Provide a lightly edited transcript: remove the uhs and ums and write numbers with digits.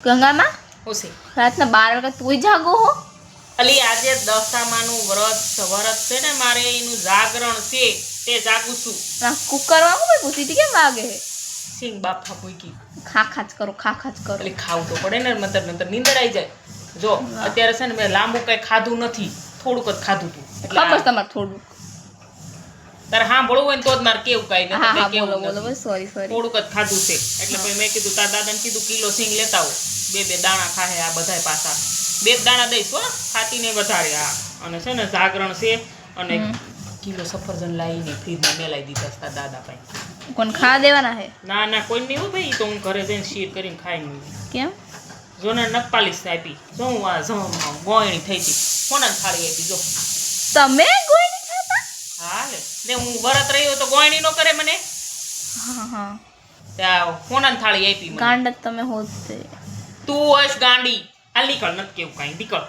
ગંગામાં હોશે રાતના 12 વાગે તું જાગો હો? અલી આજે દશામાનું વ્રત છે ને મારે એનું જાગરણ છે તે જાગું છું. કુકર માં કોઈ પૂછી હતી કેમ વાગે હે? સિંગ બાફા પૂકી ખાખા જ કરો એટલે ખાવું તો પડે ને, નંતર નીંદર આવી જાય. જો અત્યારે છે ને મેં લાંબુ કઈ ખાધું નથી, થોડુંક જ ખાધું તું. એટલે ખબર તમારે થોડું તારે સાંભળવું હોય ને તો જ મારે કેવું કઈ હા નથી, હા કેવું બોલો બોલો નથી. સોરી થોડુંક જ ખાધું છે એટલે પછી મેં કીધું તાર દાદાને કીધું કિલો સિંગ લેતા આવો, બે દાણા ખાહે આ બધાય પાછા. બે દાણા દઈશ હો, ખાતી નહીં વધારે. આ અને છે ને જાગરણ છે અને કિલો સફરજન લાવીને ફ્રીજમાં મેલાઈ દીધા તાર દાદા પાસે. કોણ ખા દેવાના હે? ના ના કોઈ નહીં હો ભાઈ, તો હું ઘરે જઈને શીર કરીને ખાઈ નહીં. કેમ? જો ને નપાલીસ આપી, જો હું આ ગોયણી થઈ હતી, કોના થાળી આપી જો. તમે ગોયણી ખાતા? હા લે હું વરત રહ્યો તો ગોયણી નો કરે મને. હા હા ત્યાં કોના થાળી આપી મને. ગાંડ તમે હોત તે. તું હોઈશ ગાંડી. હાલ નીકળ, નથી કેવું કાંઈ, નીકળ.